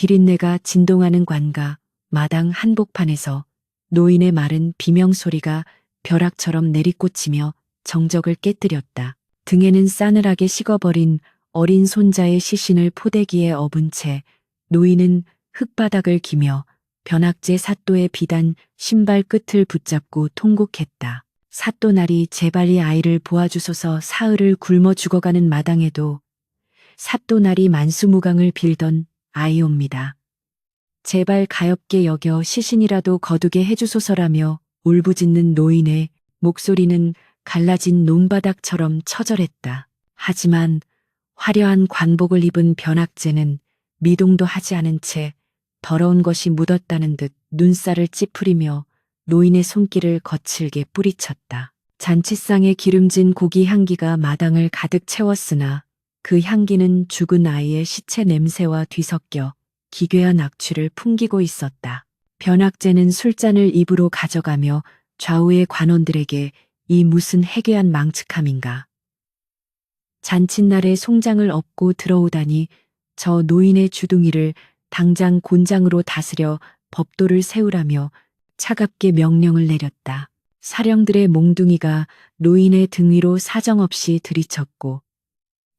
비린내가 진동하는 관가, 마당 한복판에서 노인의 마른 비명소리가 벼락처럼 내리꽂히며 정적을 깨뜨렸다. 등에는 싸늘하게 식어버린 어린 손자의 시신을 포대기에 업은 채 노인은 흙바닥을 기며 변학제 사또의 비단 신발 끝을 붙잡고 통곡했다. 사또날이 제발 이 아이를 보아주소서. 사흘을 굶어 죽어가는 마당에도 사또날이 만수무강을 빌던 아이옵니다. 제발 가엾게 여겨 시신이라도 거두게 해주소서라며 울부짖는 노인의 목소리는 갈라진 논바닥처럼 처절했다. 하지만 화려한 관복을 입은 변학제는 미동도 하지 않은 채 더러운 것이 묻었다는 듯 눈살을 찌푸리며 노인의 손길을 거칠게 뿌리쳤다. 잔치상에 기름진 고기 향기가 마당을 가득 채웠으나 그 향기는 죽은 아이의 시체 냄새와 뒤섞여 기괴한 악취를 풍기고 있었다. 변학제는 술잔을 입으로 가져가며 좌우의 관원들에게 이 무슨 해괴한 망측함인가. 잔칫날에 송장을 업고 들어오다니 저 노인의 주둥이를 당장 곤장으로 다스려 법도를 세우라며 차갑게 명령을 내렸다. 사령들의 몽둥이가 노인의 등 위로 사정없이 들이쳤고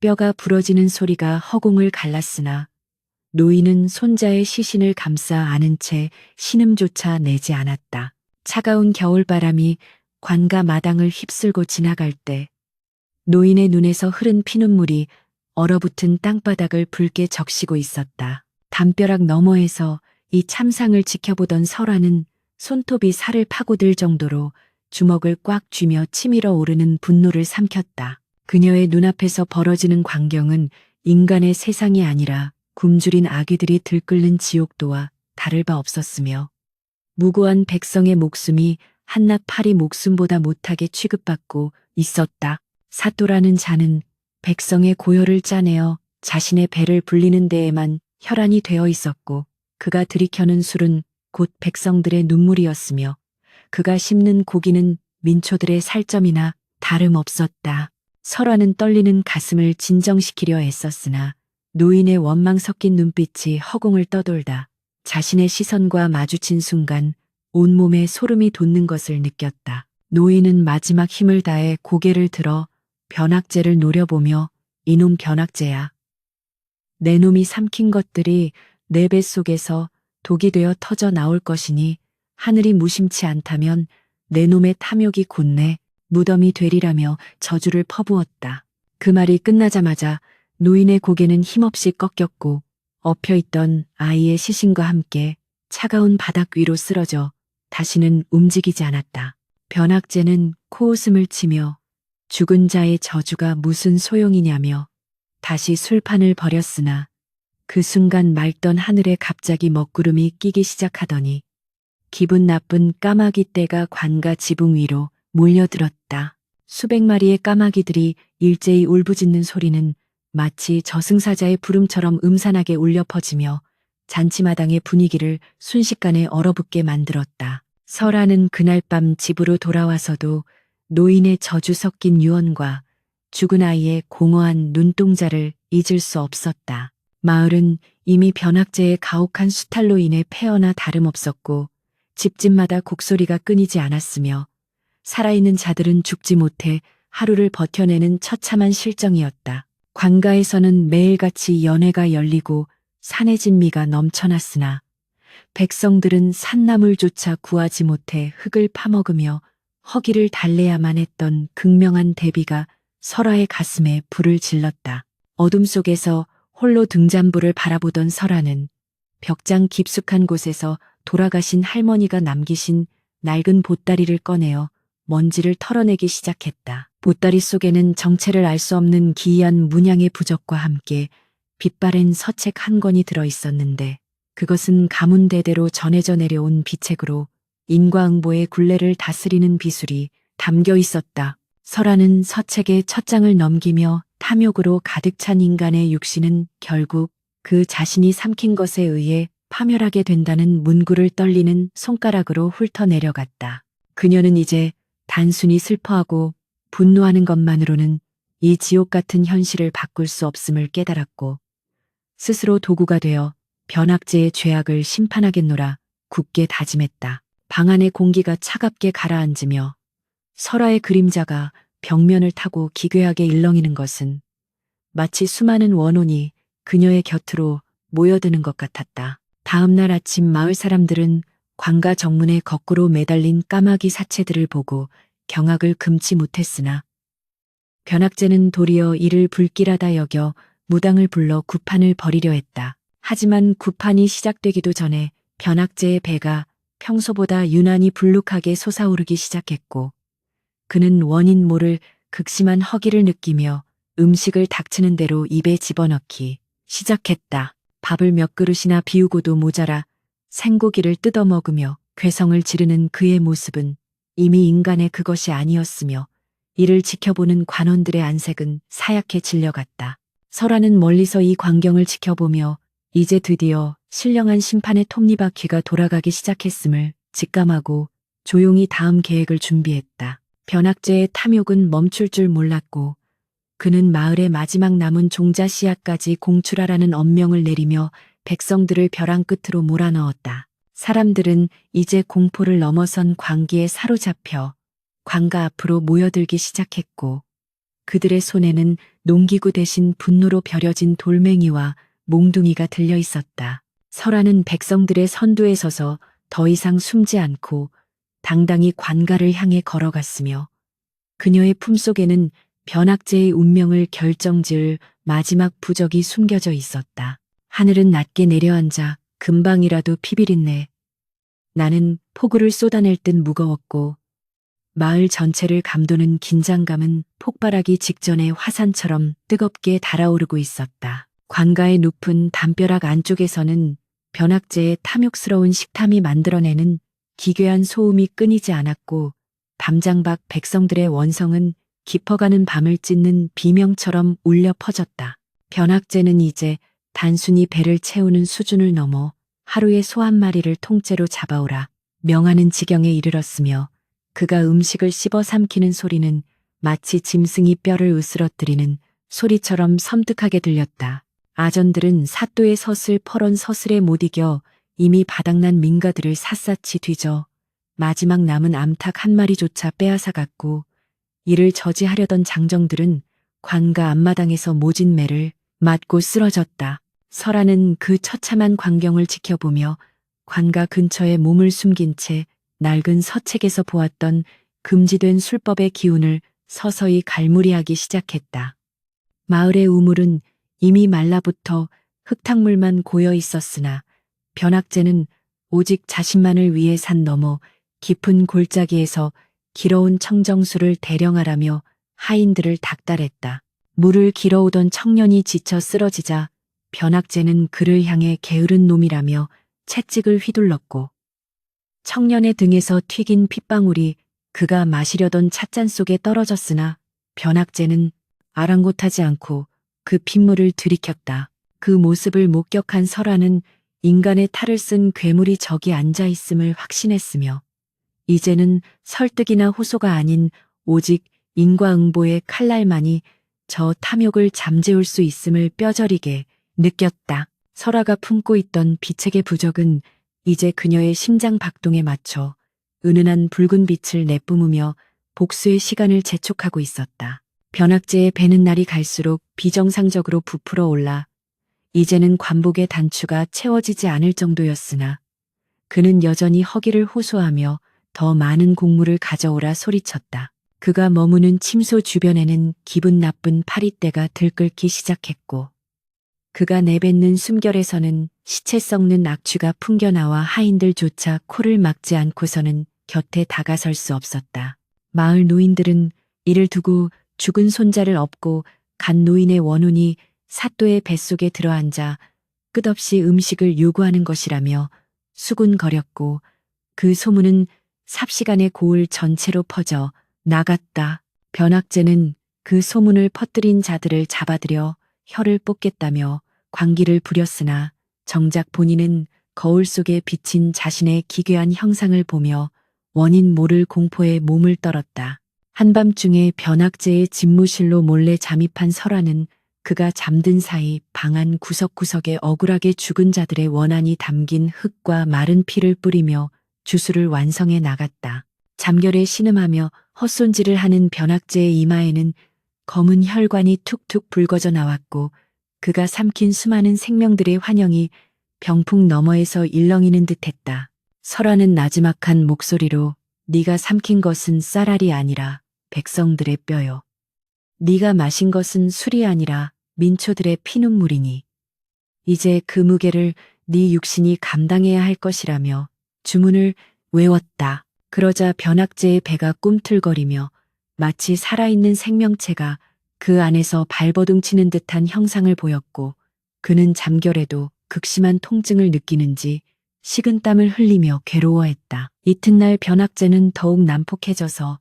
뼈가 부러지는 소리가 허공을 갈랐으나 노인은 손자의 시신을 감싸 안은 채 신음조차 내지 않았다. 차가운 겨울바람이 관가 마당을 휩쓸고 지나갈 때 노인의 눈에서 흐른 피눈물이 얼어붙은 땅바닥을 붉게 적시고 있었다. 담벼락 너머에서 이 참상을 지켜보던 설화는 손톱이 살을 파고들 정도로 주먹을 꽉 쥐며 치밀어 오르는 분노를 삼켰다. 그녀의 눈앞에서 벌어지는 광경은 인간의 세상이 아니라 굶주린 아기들이 들끓는 지옥도와 다를 바 없었으며 무고한 백성의 목숨이 한낱 파리 목숨보다 못하게 취급받고 있었다. 사또라는 자는 백성의 고열을 짜내어 자신의 배를 불리는 데에만 혈안이 되어 있었고 그가 들이켜는 술은 곧 백성들의 눈물이었으며 그가 씹는 고기는 민초들의 살점이나 다름없었다. 설화는 떨리는 가슴을 진정시키려 애썼으나 노인의 원망 섞인 눈빛이 허공을 떠돌다 자신의 시선과 마주친 순간 온몸에 소름이 돋는 것을 느꼈다. 노인은 마지막 힘을 다해 고개를 들어 변학제를 노려보며 이놈 변학제야. 내 놈이 삼킨 것들이 내 뱃속에서 독이 되어 터져 나올 것이니 하늘이 무심치 않다면 내 놈의 탐욕이 곧내 무덤이 되리라며 저주를 퍼부었다. 그 말이 끝나자마자 노인의 고개는 힘없이 꺾였고 엎혀있던 아이의 시신과 함께 차가운 바닥 위로 쓰러져 다시는 움직이지 않았다. 변학제는 코웃음을 치며 죽은 자의 저주가 무슨 소용이냐며 다시 술판을 벌였으나 그 순간 맑던 하늘에 갑자기 먹구름이 끼기 시작하더니 기분 나쁜 까마귀 떼가 관가 지붕 위로 몰려들었다. 수백 마리의 까마귀들이 일제히 울부짖는 소리는 마치 저승사자의 부름처럼 음산하게 울려 퍼지며 잔치마당의 분위기를 순식간에 얼어붙게 만들었다. 설아는 그날 밤 집으로 돌아와서도 노인의 저주 섞인 유언과 죽은 아이의 공허한 눈동자를 잊을 수 없었다. 마을은 이미 변학제의 가혹한 수탈로 인해 폐허나 다름없었고 집집마다 곡소리가 끊이지 않았으며 살아있는 자들은 죽지 못해 하루를 버텨내는 처참한 실정이었다. 관가에서는 매일같이 연회가 열리고 산의 진미가 넘쳐났으나 백성들은 산나물조차 구하지 못해 흙을 파먹으며 허기를 달래야만 했던 극명한 대비가 설아의 가슴에 불을 질렀다. 어둠 속에서 홀로 등잔불을 바라보던 설아는 벽장 깊숙한 곳에서 돌아가신 할머니가 남기신 낡은 보따리를 꺼내어 먼지를 털어내기 시작했다. 보따리 속에는 정체를 알 수 없는 기이한 문양의 부적과 함께 빛바랜 서책 한 권이 들어 있었는데 그것은 가문대대로 전해져 내려온 비책으로 인과응보의 굴레를 다스리는 비술이 담겨 있었다. 설아는 서책의 첫 장을 넘기며 탐욕으로 가득 찬 인간의 육신은 결국 그 자신이 삼킨 것에 의해 파멸하게 된다는 문구를 떨리는 손가락으로 훑어내려갔다. 그녀는 이제 단순히 슬퍼하고 분노하는 것만으로는 이 지옥 같은 현실을 바꿀 수 없음을 깨달았고 스스로 도구가 되어 변학제의 죄악을 심판하겠노라 굳게 다짐했다. 방 안의 공기가 차갑게 가라앉으며 설아의 그림자가 벽면을 타고 기괴하게 일렁이는 것은 마치 수많은 원혼이 그녀의 곁으로 모여드는 것 같았다. 다음 날 아침 마을 사람들은 관가 정문에 거꾸로 매달린 까마귀 사체들을 보고 경악을 금치 못했으나 변학제는 도리어 이를 불길하다 여겨 무당을 불러 구판을 벌이려 했다. 하지만 구판이 시작되기도 전에 변학제의 배가 평소보다 유난히 불룩하게 솟아오르기 시작했고 그는 원인 모를 극심한 허기를 느끼며 음식을 닥치는 대로 입에 집어넣기 시작했다. 밥을 몇 그릇이나 비우고도 모자라 생고기를 뜯어먹으며 괴성을 지르는 그의 모습은 이미 인간의 그것이 아니었으며 이를 지켜보는 관원들의 안색은 사약해 질려갔다. 설아는 멀리서 이 광경을 지켜보며 이제 드디어 신령한 심판의 톱니바퀴가 돌아가기 시작했음을 직감하고 조용히 다음 계획을 준비했다. 변학제의 탐욕은 멈출 줄 몰랐고 그는 마을의 마지막 남은 종자 씨앗까지 공출하라는 엄명을 내리며 백성들을 벼랑 끝으로 몰아넣었다. 사람들은 이제 공포를 넘어선 광기에 사로잡혀 관가 앞으로 모여들기 시작했고 그들의 손에는 농기구 대신 분노로 벼려진 돌멩이와 몽둥이가 들려 있었다. 설아는 백성들의 선두에 서서 더 이상 숨지 않고 당당히 관가를 향해 걸어갔으며 그녀의 품속에는 변학제의 운명을 결정지을 마지막 부적이 숨겨져 있었다. 하늘은 낮게 내려앉아 금방이라도 피비린내. 나는 폭우를 쏟아낼 듯 무거웠고 마을 전체를 감도는 긴장감은 폭발하기 직전의 화산처럼 뜨겁게 달아오르고 있었다. 관가의 높은 담벼락 안쪽에서는 변학제의 탐욕스러운 식탐이 만들어내는 기괴한 소음이 끊이지 않았고 담장 밖 백성들의 원성은 깊어가는 밤을 찢는 비명처럼 울려 퍼졌다. 변학제는 이제 단순히 배를 채우는 수준을 넘어 하루에 소 한 마리를 통째로 잡아오라 명하는 지경에 이르렀으며 그가 음식을 씹어 삼키는 소리는 마치 짐승이 뼈를 으스러뜨리는 소리처럼 섬뜩하게 들렸다. 아전들은 사또의 서슬 퍼런 서슬에 못 이겨 이미 바닥난 민가들을 샅샅이 뒤져 마지막 남은 암탉 한 마리조차 빼앗아갔고 이를 저지하려던 장정들은 관가 앞마당에서 모진 매를 맞고 쓰러졌다. 설아는 그 처참한 광경을 지켜보며 관가 근처에 몸을 숨긴 채 낡은 서책에서 보았던 금지된 술법의 기운을 서서히 갈무리하기 시작했다. 마을의 우물은 이미 말라붙어 흙탕물만 고여 있었으나 변학제는 오직 자신만을 위해 산 너머 깊은 골짜기에서 길어온 청정수를 대령하라며 하인들을 닥달했다. 물을 길어오던 청년이 지쳐 쓰러지자 변학제는 그를 향해 게으른 놈이라며 채찍을 휘둘렀고 청년의 등에서 튀긴 핏방울이 그가 마시려던 찻잔 속에 떨어졌으나 변학제는 아랑곳하지 않고 그 핏물을 들이켰다. 그 모습을 목격한 설아는 인간의 탈을 쓴 괴물이 저기 앉아 있음을 확신했으며 이제는 설득이나 호소가 아닌 오직 인과응보의 칼날만이 저 탐욕을 잠재울 수 있음을 뼈저리게 느꼈다. 설아가 품고 있던 비책의 부적은 이제 그녀의 심장 박동에 맞춰 은은한 붉은 빛을 내뿜으며 복수의 시간을 재촉하고 있었다. 변학제의 배는 날이 갈수록 비정상적으로 부풀어 올라 이제는 관복의 단추가 채워지지 않을 정도였으나 그는 여전히 허기를 호소하며 더 많은 곡물을 가져오라 소리쳤다. 그가 머무는 침소 주변에는 기분 나쁜 파리떼가 들끓기 시작했고 그가 내뱉는 숨결에서는 시체 썩는 악취가 풍겨나와 하인들조차 코를 막지 않고서는 곁에 다가설 수 없었다. 마을 노인들은 이를 두고 죽은 손자를 업고 간 노인의 원혼이 사또의 뱃속에 들어앉아 끝없이 음식을 요구하는 것이라며 수군거렸고 그 소문은 삽시간에 고을 전체로 퍼져 나갔다. 변학제는 그 소문을 퍼뜨린 자들을 잡아들여 혀를 뽑겠다며 광기를 부렸으나 정작 본인은 거울 속에 비친 자신의 기괴한 형상을 보며 원인 모를 공포에 몸을 떨었다. 한밤중에 변학제의 집무실로 몰래 잠입한 설아는 그가 잠든 사이 방 안 구석구석에 억울하게 죽은 자들의 원한이 담긴 흙과 마른 피를 뿌리며 주술을 완성해 나갔다. 잠결에 신음하며 헛손질을 하는 변학제의 이마에는 검은 혈관이 툭툭 붉어져 나왔고 그가 삼킨 수많은 생명들의 환영이 병풍 너머에서 일렁이는 듯했다. 설하는 나지막한 목소리로 네가 삼킨 것은 쌀알이 아니라 백성들의 뼈요. 네가 마신 것은 술이 아니라 민초들의 피눈물이니 이제 그 무게를 네 육신이 감당해야 할 것이라며 주문을 외웠다. 그러자 변학제의 배가 꿈틀거리며 마치 살아있는 생명체가 그 안에서 발버둥치는 듯한 형상을 보였고 그는 잠결에도 극심한 통증을 느끼는지 식은땀을 흘리며 괴로워했다. 이튿날 변학제는 더욱 난폭해져서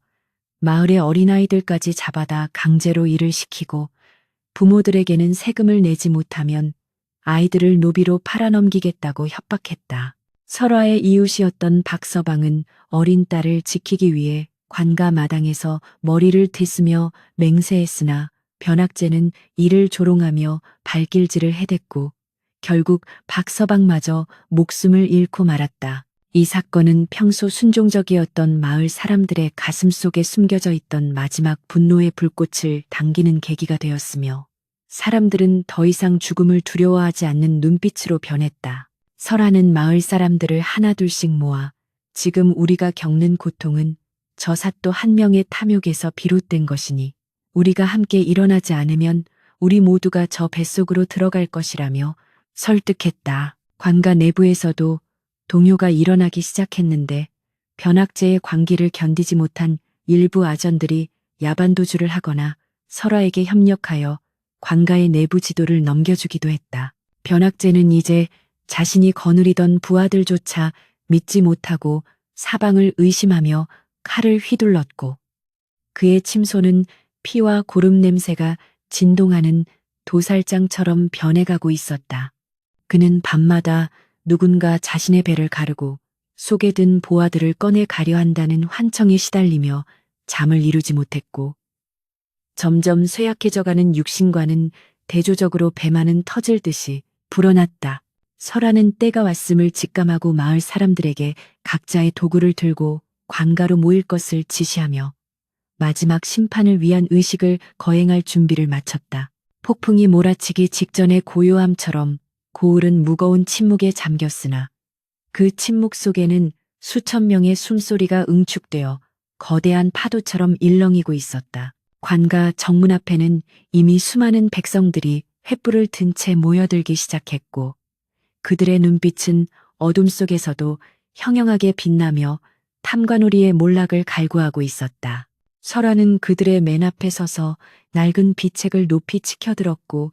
마을의 어린아이들까지 잡아다 강제로 일을 시키고 부모들에게는 세금을 내지 못하면 아이들을 노비로 팔아넘기겠다고 협박했다. 설화의 이웃이었던 박서방은 어린 딸을 지키기 위해 관가 마당에서 머리를 들쓰며 맹세했으나 변학제는 이를 조롱하며 발길질을 해댔고 결국 박서방마저 목숨을 잃고 말았다. 이 사건은 평소 순종적이었던 마을 사람들의 가슴 속에 숨겨져 있던 마지막 분노의 불꽃을 당기는 계기가 되었으며 사람들은 더 이상 죽음을 두려워하지 않는 눈빛으로 변했다. 설하는 마을 사람들을 하나둘씩 모아 지금 우리가 겪는 고통은 저 사또 한 명의 탐욕에서 비롯된 것이니 우리가 함께 일어나지 않으면 우리 모두가 저 뱃속으로 들어갈 것이라며 설득했다. 관가 내부에서도 동요가 일어나기 시작했는데 변학제의 광기를 견디지 못한 일부 아전들이 야반도주를 하거나 설화에게 협력하여 관가의 내부 지도를 넘겨주기도 했다. 변학제는 이제 자신이 거느리던 부하들조차 믿지 못하고 사방을 의심하며 칼을 휘둘렀고 그의 침소는 피와 고름 냄새가 진동하는 도살장처럼 변해가고 있었다. 그는 밤마다 누군가 자신의 배를 가르고 속에 든 보아들을 꺼내 가려 한다는 환청에 시달리며 잠을 이루지 못했고 점점 쇠약해져가는 육신과는 대조적으로 배만은 터질 듯이 불어났다. 설하는 때가 왔음을 직감하고 마을 사람들에게 각자의 도구를 들고 관가로 모일 것을 지시하며 마지막 심판을 위한 의식을 거행할 준비를 마쳤다. 폭풍이 몰아치기 직전의 고요함처럼 고을은 무거운 침묵에 잠겼으나 그 침묵 속에는 수천 명의 숨소리가 응축되어 거대한 파도처럼 일렁이고 있었다. 관가 정문 앞에는 이미 수많은 백성들이 횃불을 든 채 모여들기 시작했고 그들의 눈빛은 어둠 속에서도 형형하게 빛나며 탐관오리의 몰락을 갈구하고 있었다. 설화는 그들의 맨 앞에 서서 낡은 비책을 높이 치켜들었고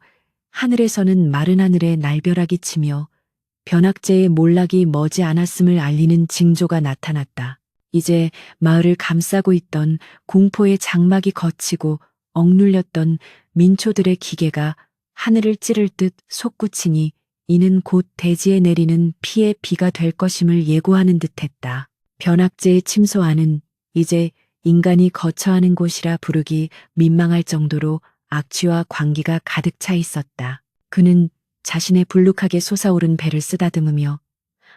하늘에서는 마른 하늘에 날벼락이 치며 변학제의 몰락이 머지 않았음을 알리는 징조가 나타났다. 이제 마을을 감싸고 있던 공포의 장막이 걷히고 억눌렸던 민초들의 기계가 하늘을 찌를 듯 솟구치니 이는 곧 대지에 내리는 피의 비가 될 것임을 예고하는 듯했다. 변학제의 침소 안은 이제 인간이 거처하는 곳이라 부르기 민망할 정도로 악취와 광기가 가득 차 있었다. 그는 자신의 불룩하게 솟아오른 배를 쓰다듬으며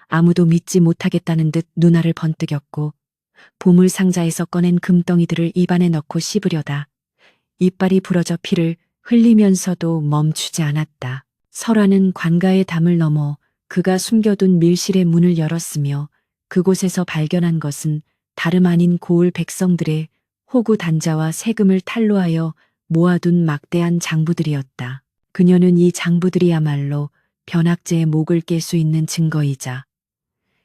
아무도 믿지 못하겠다는 듯 눈알을 번뜩였고 보물 상자에서 꺼낸 금덩이들을 입안에 넣고 씹으려다 이빨이 부러져 피를 흘리면서도 멈추지 않았다. 설화는 관가의 담을 넘어 그가 숨겨둔 밀실의 문을 열었으며 그곳에서 발견한 것은 다름 아닌 고을 백성들의 호구 단자와 세금을 탈루하여 모아둔 막대한 장부들이었다. 그녀는 이 장부들이야말로 변학제의 목을 깰 수 있는 증거이자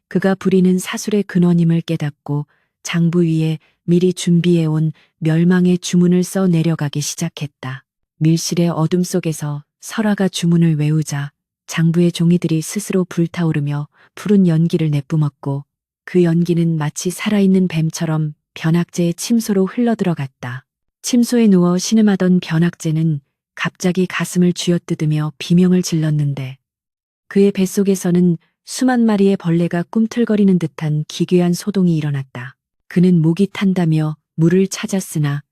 그가 부리는 사술의 근원임을 깨닫고 장부 위에 미리 준비해온 멸망의 주문을 써 내려가기 시작했다. 밀실의 어둠 속에서 설화가 주문을 외우자 장부의 종이들이 스스로 불타오르며 푸른 연기를 내뿜었고 그 연기는 마치 살아있는 뱀처럼 변학제의 침소로 흘러들어갔다. 침소에 누워 신음하던 변학제는 갑자기 가슴을 쥐어뜯으며 비명을 질렀는데 그의 뱃속에서는 수만 마리의 벌레가 꿈틀거리는 듯한 기괴한 소동이 일어났다. 그는 목이 탄다며 물을 찾았으나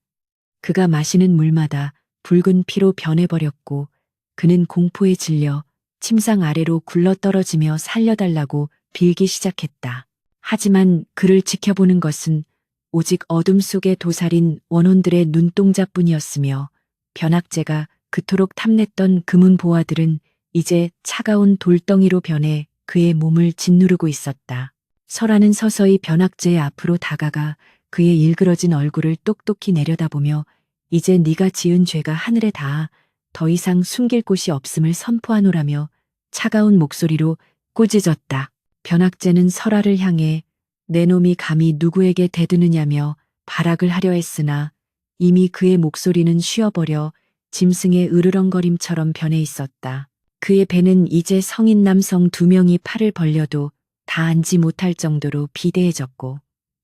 그가 마시는 물마다 붉은 피로 변해버렸고 그는 공포에 질려 침상 아래로 굴러떨어지며 살려달라고 빌기 시작했다. 하지만 그를 지켜보는 것은 오직 어둠 속에 도사린 원혼들의 눈동자뿐이었으며 변학제가 그토록 탐냈던 금은 보화들은 이제 차가운 돌덩이로 변해 그의 몸을 짓누르고 있었다. 설아는 서서히 변학제의 앞으로 다가가 그의 일그러진 얼굴을 똑똑히 내려다보며 이제 네가 지은 죄가 하늘에 닿아 더 이상 숨길 곳이 없음을 선포하노라며 차가운 목소리로 꾸짖었다. 변학제는 설아를 향해 내 놈이 감히 누구에게 대드느냐며 발악을 하려 했으나 이미 그의 목소리는 쉬어버려 짐승의 으르렁거림처럼 변해 있었다. 그의 배는 이제 성인 남성 2명이 팔을 벌려도 다 앉지 못할 정도로 비대해졌고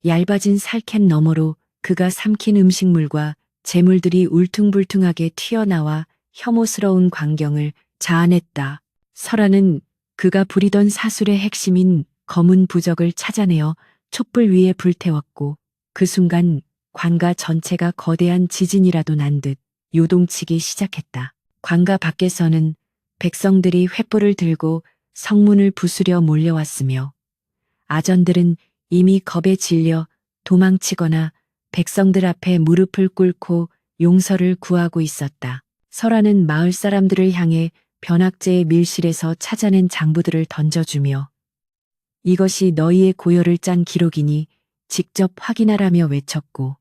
얇아진 살캔 너머로 그가 삼킨 음식물과 재물들이 울퉁불퉁하게 튀어나와 혐오스러운 광경을 자아냈다. 설아는 그가 부리던 사술의 핵심인 검은 부적을 찾아내어 촛불 위에 불태웠고 그 순간 관가 전체가 거대한 지진이라도 난 듯 요동치기 시작했다. 관가 밖에서는 백성들이 횃불을 들고 성문을 부수려 몰려왔으며 아전들은 이미 겁에 질려 도망치거나 백성들 앞에 무릎을 꿇고 용서를 구하고 있었다. 설아는 마을 사람들을 향해 변학제의 밀실에서 찾아낸 장부들을 던져주며 이것이 너희의 고열을 짠 기록이니 직접 확인하라며 외쳤고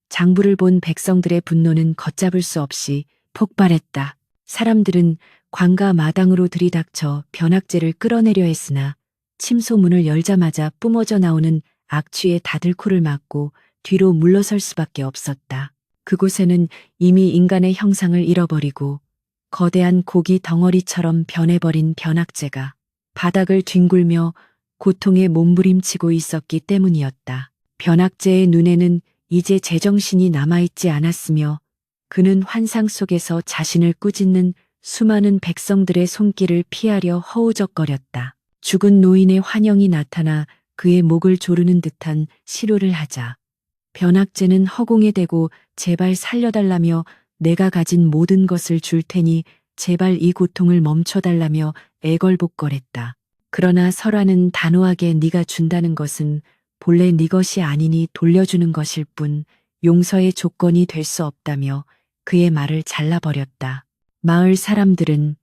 장부를 본 백성들의 분노는 걷잡을 수 없이 폭발했다. 사람들은 관가 마당으로 들이닥쳐 변학제를 끌어내려 했으나 침소문을 열자마자 뿜어져 나오는 악취에 다들 코를 막고 뒤로 물러설 수밖에 없었다. 그곳에는 이미 인간의 형상을 잃어버리고 거대한 고기 덩어리처럼 변해버린 변학제가 바닥을 뒹굴며 고통에 몸부림치고 있었기 때문이었다. 변학제의 눈에는 이제 제정신이 남아있지 않았으며 그는 환상 속에서 자신을 꾸짖는 수많은 백성들의 손길을 피하려 허우적거렸다. 죽은 노인의 환영이 나타나 그의 목을 조르는 듯한 시루를 하자 변학제는 허공에 대고 제발 살려달라며 내가 가진 모든 것을 줄 테니 제발 이 고통을 멈춰달라며 애걸복걸했다. 그러나 설아는 단호하게 네가 준다는 것은 본래 네 것이 아니니 돌려주는 것일 뿐 용서의 조건이 될 수 없다며 그의 말을 잘라버렸다. 마을 사람들은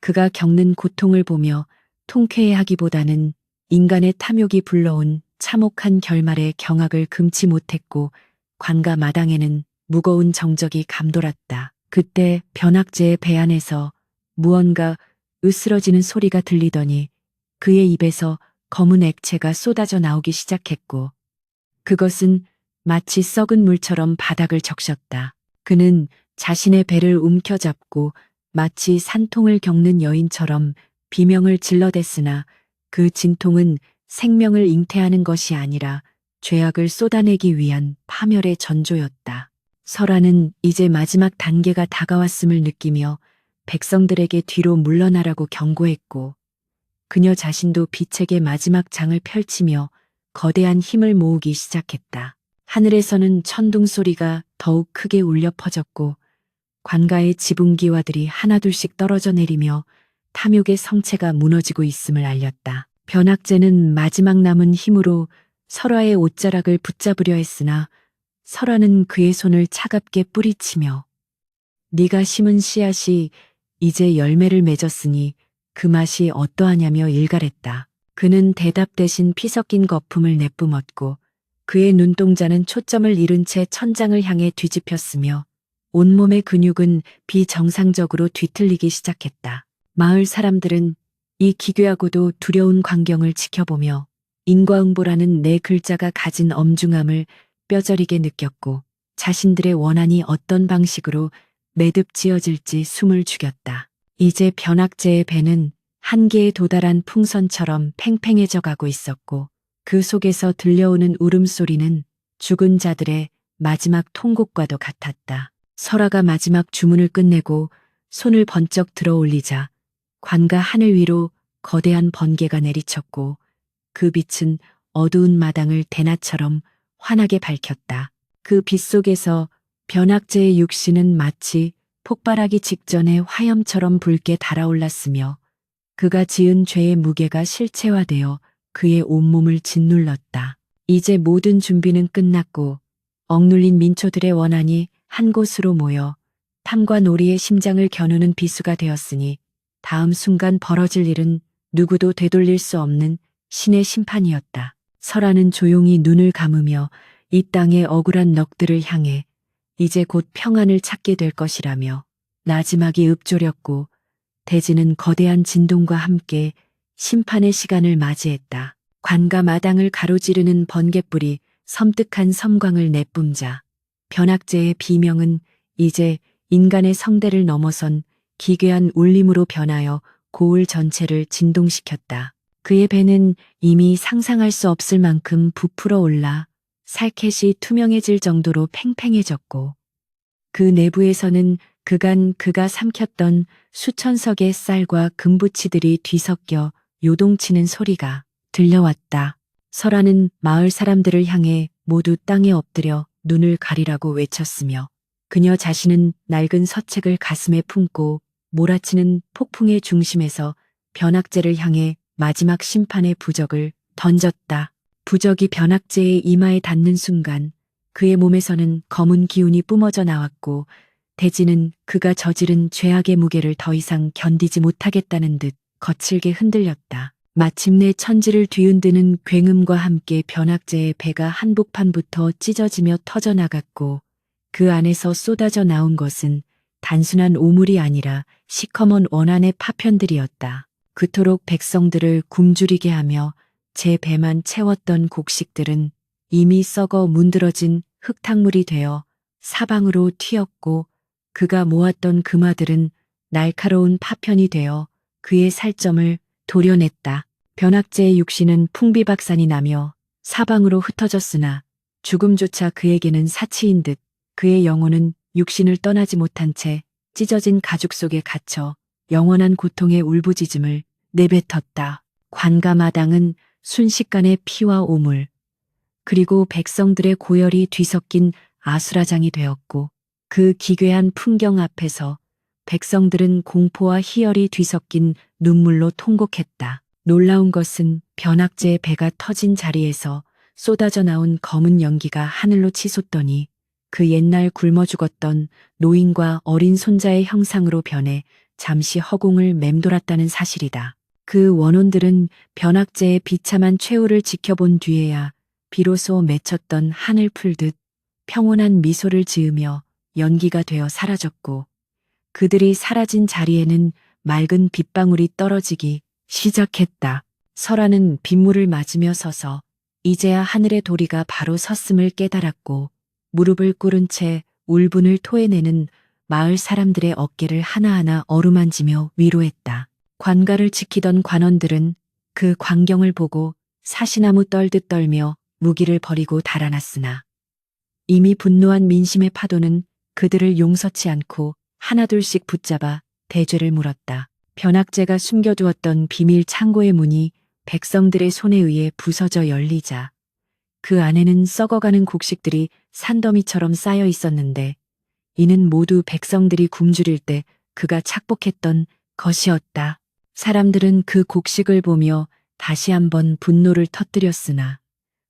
그가 겪는 고통을 보며 통쾌해하기보다는 인간의 탐욕이 불러온 참혹한 결말에 경악을 금치 못했고 관가 마당에는 무거운 정적이 감돌았다. 그때 변학제의 배 안에서 무언가 으스러지는 소리가 들리더니 그의 입에서 검은 액체가 쏟아져 나오기 시작했고 그것은 마치 썩은 물처럼 바닥을 적셨다. 그는 자신의 배를 움켜잡고 마치 산통을 겪는 여인처럼 비명을 질러댔으나 그 진통은 생명을 잉태하는 것이 아니라 죄악을 쏟아내기 위한 파멸의 전조였다. 설아는 이제 마지막 단계가 다가왔음을 느끼며 백성들에게 뒤로 물러나라고 경고했고 그녀 자신도 비책의 마지막 장을 펼치며 거대한 힘을 모으기 시작했다. 하늘에서는 천둥 소리가 더욱 크게 울려 퍼졌고 관가의 지붕기와들이 하나둘씩 떨어져 내리며 탐욕의 성체가 무너지고 있음을 알렸다. 변학제는 마지막 남은 힘으로 설아의 옷자락을 붙잡으려 했으나 설아는 그의 손을 차갑게 뿌리치며 네가 심은 씨앗이 이제 열매를 맺었으니 그 맛이 어떠하냐며 일갈했다. 그는 대답 대신 피 섞인 거품을 내뿜었고 그의 눈동자는 초점을 잃은 채 천장을 향해 뒤집혔으며 온몸의 근육은 비정상적으로 뒤틀리기 시작했다. 마을 사람들은 이 기괴하고도 두려운 광경을 지켜보며 인과응보라는 네 글자가 가진 엄중함을 뼈저리게 느꼈고 자신들의 원한이 어떤 방식으로 매듭 지어질지 숨을 죽였다. 이제 변학제의 배는 한계에 도달한 풍선처럼 팽팽해져 가고 있었고 그 속에서 들려오는 울음소리는 죽은 자들의 마지막 통곡과도 같았다. 설아가 마지막 주문을 끝내고 손을 번쩍 들어 올리자 관가 하늘 위로 거대한 번개가 내리쳤고 그 빛은 어두운 마당을 대낮처럼 환하게 밝혔다. 그 빛 속에서 변학제의 육신은 마치 폭발하기 직전에 화염처럼 붉게 달아올랐으며 그가 지은 죄의 무게가 실체화되어 그의 온몸을 짓눌렀다. 이제 모든 준비는 끝났고 억눌린 민초들의 원한이 한 곳으로 모여 탐과 놀이의 심장을 겨누는 비수가 되었으니 다음 순간 벌어질 일은 누구도 되돌릴 수 없는 신의 심판이었다. 설아는 조용히 눈을 감으며 이 땅의 억울한 넋들을 향해 이제 곧 평안을 찾게 될 것이라며 나지막이 읊조렸고 대지는 거대한 진동과 함께 심판의 시간을 맞이했다. 관가 마당을 가로지르는 번갯불이 섬뜩한 섬광을 내뿜자 변학제의 비명은 이제 인간의 성대를 넘어선 기괴한 울림으로 변하여 고을 전체를 진동시켰다. 그의 배는 이미 상상할 수 없을 만큼 부풀어 올라 살갗이 투명해질 정도로 팽팽해졌고 그 내부에서는 그간 그가 삼켰던 수천 석의 쌀과 금부치들이 뒤섞여 요동치는 소리가 들려왔다. 설아는 마을 사람들을 향해 모두 땅에 엎드려 눈을 가리라고 외쳤으며 그녀 자신은 낡은 서책을 가슴에 품고 몰아치는 폭풍의 중심에서 변학제를 향해 마지막 심판의 부적을 던졌다. 부적이 변학제의 이마에 닿는 순간 그의 몸에서는 검은 기운이 뿜어져 나왔고 대지는 그가 저지른 죄악의 무게를 더 이상 견디지 못하겠다는 듯 거칠게 흔들렸다. 마침내 천지를 뒤흔드는 굉음과 함께 변학제의 배가 한복판부터 찢어지며 터져나갔고 그 안에서 쏟아져 나온 것은 단순한 오물이 아니라 시커먼 원한의 파편들이었다. 그토록 백성들을 굶주리게 하며 제 배만 채웠던 곡식들은 이미 썩어 문드러진 흙탕물이 되어 사방으로 튀었고 그가 모았던 금화들은 날카로운 파편이 되어 그의 살점을 도려냈다. 변학제의 육신은 풍비박산이 나며 사방으로 흩어졌으나 죽음조차 그에게는 사치인 듯 그의 영혼은 육신을 떠나지 못한 채 찢어진 가죽 속에 갇혀 영원한 고통의 울부짖음을 내뱉었다. 관가 마당은 순식간에 피와 오물, 그리고 백성들의 고열이 뒤섞인 아수라장이 되었고 그 기괴한 풍경 앞에서 백성들은 공포와 희열이 뒤섞인 눈물로 통곡했다. 놀라운 것은 변학제의 배가 터진 자리에서 쏟아져 나온 검은 연기가 하늘로 치솟더니 그 옛날 굶어 죽었던 노인과 어린 손자의 형상으로 변해 잠시 허공을 맴돌았다는 사실이다. 그 원혼들은 변학제의 비참한 최후를 지켜본 뒤에야 비로소 맺혔던 하늘 풀듯 평온한 미소를 지으며 연기가 되어 사라졌고 그들이 사라진 자리에는 맑은 빗방울이 떨어지기 시작했다. 설아는 빗물을 맞으며 서서 이제야 하늘의 도리가 바로 섰음을 깨달았고 무릎을 꿇은 채 울분을 토해내는 마을 사람들의 어깨를 하나하나 어루만지며 위로했다. 관가를 지키던 관원들은 그 광경을 보고 사시나무 떨듯 떨며 무기를 버리고 달아났으나 이미 분노한 민심의 파도는 그들을 용서치 않고 하나둘씩 붙잡아 대죄를 물었다. 변학제가 숨겨두었던 비밀 창고의 문이 백성들의 손에 의해 부서져 열리자 그 안에는 썩어가는 곡식들이 산더미처럼 쌓여 있었는데 이는 모두 백성들이 굶주릴 때 그가 착복했던 것이었다. 사람들은 그 곡식을 보며 다시 한번 분노를 터뜨렸으나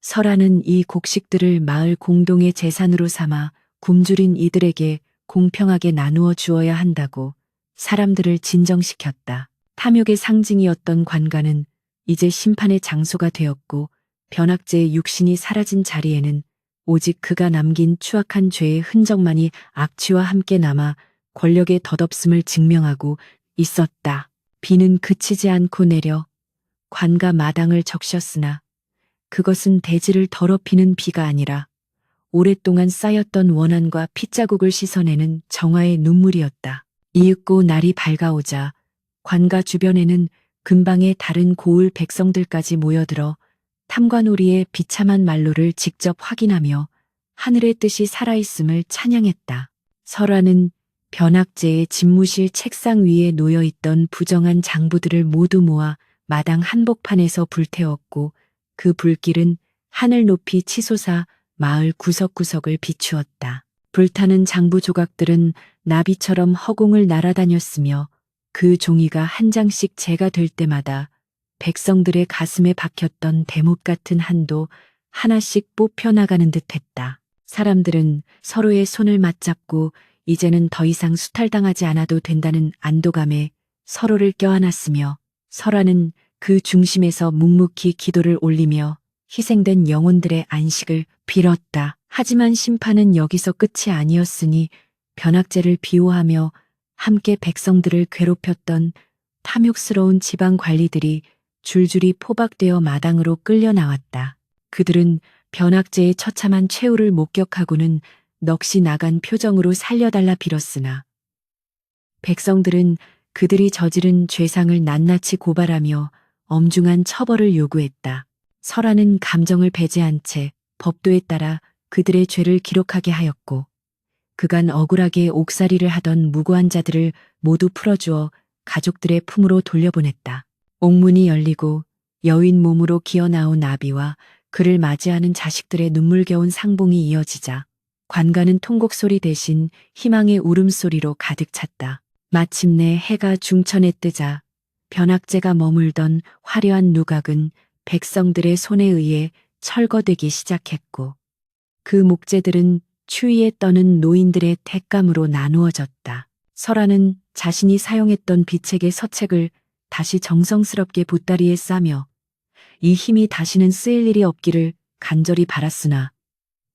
설아는 이 곡식들을 마을 공동의 재산으로 삼아 굶주린 이들에게 공평하게 나누어 주어야 한다고 사람들을 진정시켰다. 탐욕의 상징이었던 관가는 이제 심판의 장소가 되었고 변학제의 육신이 사라진 자리에는 오직 그가 남긴 추악한 죄의 흔적만이 악취와 함께 남아 권력의 덧없음을 증명하고 있었다. 비는 그치지 않고 내려 관가 마당을 적셨으나 그것은 대지를 더럽히는 비가 아니라 오랫동안 쌓였던 원한과 핏자국을 씻어내는 정화의 눈물이었다. 이윽고 날이 밝아오자 관가 주변에는 근방의 다른 고을 백성들까지 모여들어 탐관오리의 비참한 말로를 직접 확인하며 하늘의 뜻이 살아있음을 찬양했다. 설아는 변학제의 집무실 책상 위에 놓여있던 부정한 장부들을 모두 모아 마당 한복판에서 불태웠고 그 불길은 하늘 높이 치솟아 마을 구석구석을 비추었다. 불타는 장부 조각들은 나비처럼 허공을 날아다녔으며 그 종이가 한 장씩 재가 될 때마다 백성들의 가슴에 박혔던 대못 같은 한도 하나씩 뽑혀나가는 듯 했다. 사람들은 서로의 손을 맞잡고 이제는 더 이상 수탈당하지 않아도 된다는 안도감에 서로를 껴안았으며 설화는 그 중심에서 묵묵히 기도를 올리며 희생된 영혼들의 안식을 빌었다. 하지만 심판은 여기서 끝이 아니었으니 변학제를 비호하며 함께 백성들을 괴롭혔던 탐욕스러운 지방 관리들이 줄줄이 포박되어 마당으로 끌려 나왔다. 그들은 변학제의 처참한 최후를 목격하고는 넋이 나간 표정으로 살려달라 빌었으나 백성들은 그들이 저지른 죄상을 낱낱이 고발하며 엄중한 처벌을 요구했다. 설화는 감정을 배제한 채 법도에 따라 그들의 죄를 기록하게 하였고 그간 억울하게 옥살이를 하던 무고한 자들을 모두 풀어주어 가족들의 품으로 돌려보냈다. 옥문이 열리고 여인 몸으로 기어나온 아비와 그를 맞이하는 자식들의 눈물겨운 상봉이 이어지자 관가는 통곡소리 대신 희망의 울음소리로 가득 찼다. 마침내 해가 중천에 뜨자 변학제가 머물던 화려한 누각은 백성들의 손에 의해 철거되기 시작했고 그 목재들은 추위에 떠는 노인들의 택감으로 나누어졌다. 설화는 자신이 사용했던 비책의 서책을 다시 정성스럽게 보따리에 싸며 이 힘이 다시는 쓰일 일이 없기를 간절히 바랐으나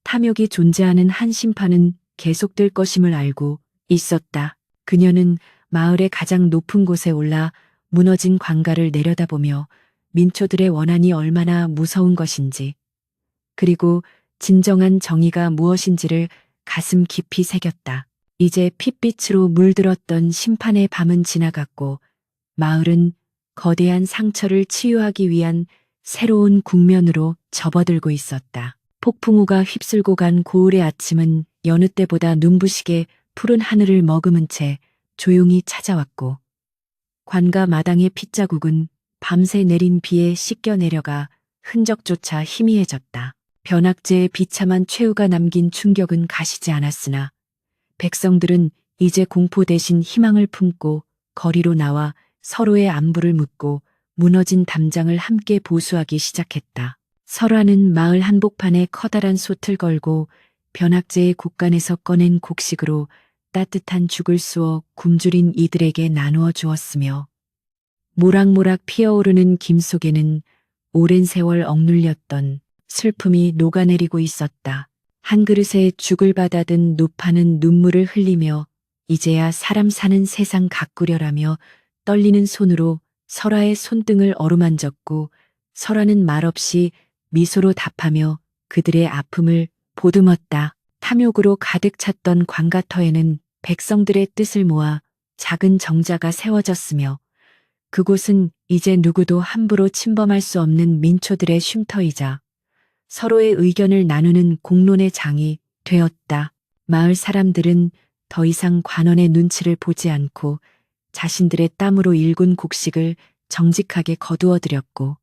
탐욕이 존재하는 한 심판은 계속될 것임을 알고 있었다. 그녀는 마을의 가장 높은 곳에 올라 무너진 관가를 내려다보며 민초들의 원한이 얼마나 무서운 것인지 그리고 진정한 정의가 무엇인지를 가슴 깊이 새겼다. 이제 핏빛으로 물들었던 심판의 밤은 지나갔고 마을은 거대한 상처를 치유하기 위한 새로운 국면으로 접어들고 있었다. 폭풍우가 휩쓸고 간 고을의 아침은 여느 때보다 눈부시게 푸른 하늘을 머금은 채 조용히 찾아왔고 관가 마당의 핏자국은 밤새 내린 비에 씻겨 내려가 흔적조차 희미해졌다. 변학제의 비참한 최후가 남긴 충격은 가시지 않았으나 백성들은 이제 공포 대신 희망을 품고 거리로 나와 서로의 안부를 묻고 무너진 담장을 함께 보수하기 시작했다. 설화는 마을 한복판에 커다란 솥을 걸고 변학제의 곳간에서 꺼낸 곡식으로 따뜻한 죽을 쑤어 굶주린 이들에게 나누어 주었으며 모락모락 피어오르는 김 속에는 오랜 세월 억눌렸던 슬픔이 녹아내리고 있었다. 한 그릇에 죽을 받아든 노파는 눈물을 흘리며 이제야 사람 사는 세상 가꾸려라며 떨리는 손으로 설화의 손등을 어루만졌고 설화는 말없이 미소로 답하며 그들의 아픔을 보듬었다. 탐욕으로 가득 찼던 관가터에는 백성들의 뜻을 모아 작은 정자가 세워졌으며 그곳은 이제 누구도 함부로 침범할 수 없는 민초들의 쉼터이자 서로의 의견을 나누는 공론의 장이 되었다. 마을 사람들은 더 이상 관원의 눈치를 보지 않고 자신들의 땀으로 일군 곡식을 정직하게 거두어들였고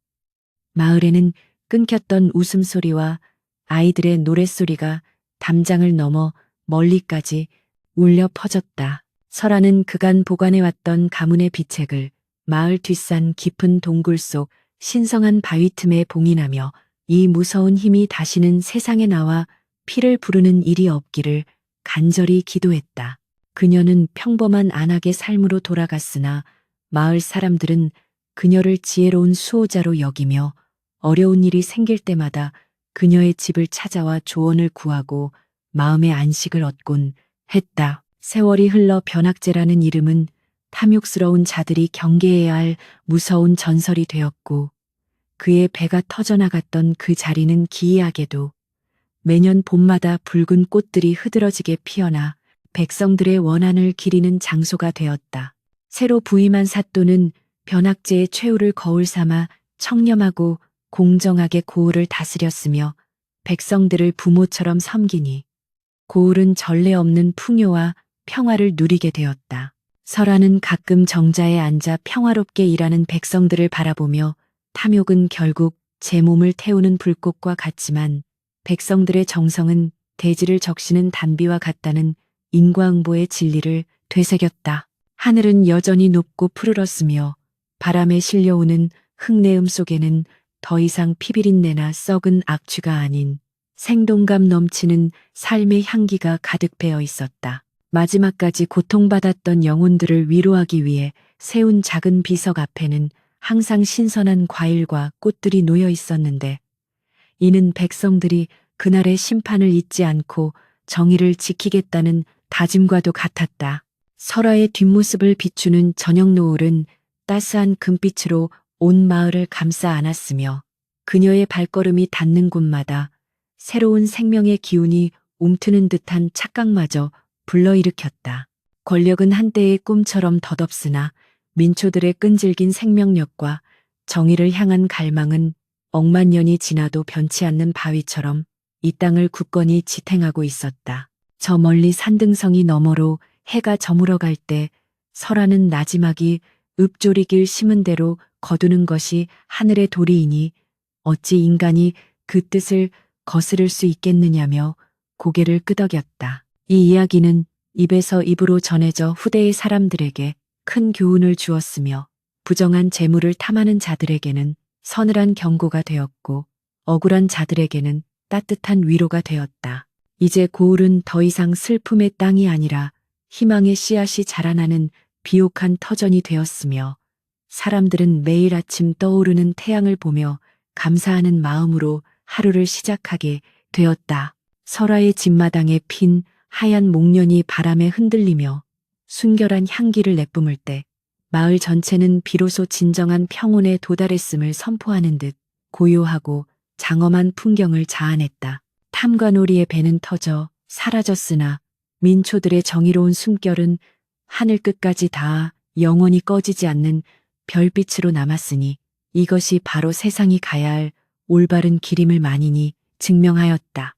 마을에는 끊겼던 웃음소리와 아이들의 노랫소리가 담장을 넘어 멀리까지 울려 퍼졌다. 설화는 그간 보관해왔던 가문의 비책을 마을 뒷산 깊은 동굴 속 신성한 바위 틈에 봉인하며 이 무서운 힘이 다시는 세상에 나와 피를 부르는 일이 없기를 간절히 기도했다. 그녀는 평범한 안악의 삶으로 돌아갔으나 마을 사람들은 그녀를 지혜로운 수호자로 여기며 어려운 일이 생길 때마다 그녀의 집을 찾아와 조언을 구하고 마음의 안식을 얻곤 했다. 세월이 흘러 변학제라는 이름은 탐욕스러운 자들이 경계해야 할 무서운 전설이 되었고 그의 배가 터져나갔던 그 자리는 기이하게도 매년 봄마다 붉은 꽃들이 흐드러지게 피어나 백성들의 원한을 기리는 장소가 되었다. 새로 부임한 사또는 변학제의 최후를 거울 삼아 청렴하고 공정하게 고을을 다스렸으며 백성들을 부모처럼 섬기니 고을은 전례 없는 풍요와 평화를 누리게 되었다. 설화는 가끔 정자에 앉아 평화롭게 일하는 백성들을 바라보며 탐욕은 결국 제 몸을 태우는 불꽃과 같지만 백성들의 정성은 대지를 적시는 단비와 같다는 인과응보의 진리를 되새겼다. 하늘은 여전히 높고 푸르렀으며 바람에 실려오는 흙내음 속에는 더 이상 피비린내나 썩은 악취가 아닌 생동감 넘치는 삶의 향기가 가득 배어 있었다. 마지막까지 고통받았던 영혼들을 위로하기 위해 세운 작은 비석 앞에는 항상 신선한 과일과 꽃들이 놓여 있었는데 이는 백성들이 그날의 심판을 잊지 않고 정의를 지키겠다는 다짐과도 같았다. 설아의 뒷모습을 비추는 저녁 노을은 따스한 금빛으로 온 마을을 감싸 안았으며 그녀의 발걸음이 닿는 곳마다 새로운 생명의 기운이 움트는 듯한 착각마저 불러일으켰다. 권력은 한때의 꿈처럼 덧없으나 민초들의 끈질긴 생명력과 정의를 향한 갈망은 억만 년이 지나도 변치 않는 바위처럼 이 땅을 굳건히 지탱하고 있었다. 저 멀리 산등성이 너머로 해가 저물어갈 때 설하는 나지막이 읍조리길 심은 대로 거두는 것이 하늘의 도리이니 어찌 인간이 그 뜻을 거스를 수 있겠느냐며 고개를 끄덕였다. 이 이야기는 입에서 입으로 전해져 후대의 사람들에게 큰 교훈을 주었으며 부정한 재물을 탐하는 자들에게는 서늘한 경고가 되었고 억울한 자들에게는 따뜻한 위로가 되었다. 이제 고을은 더 이상 슬픔의 땅이 아니라 희망의 씨앗이 자라나는 비옥한 터전이 되었으며 사람들은 매일 아침 떠오르는 태양을 보며 감사하는 마음으로 하루를 시작하게 되었다. 설화의 집마당에 핀 하얀 목련이 바람에 흔들리며 순결한 향기를 내뿜을 때 마을 전체는 비로소 진정한 평온에 도달했음을 선포하는 듯 고요하고 장엄한 풍경을 자아냈다. 탐관오리의 배는 터져 사라졌으나 민초들의 정의로운 숨결은 하늘 끝까지 닿아 영원히 꺼지지 않는 별빛으로 남았으니 이것이 바로 세상이 가야 할 올바른 길임을 만인이 증명하였다.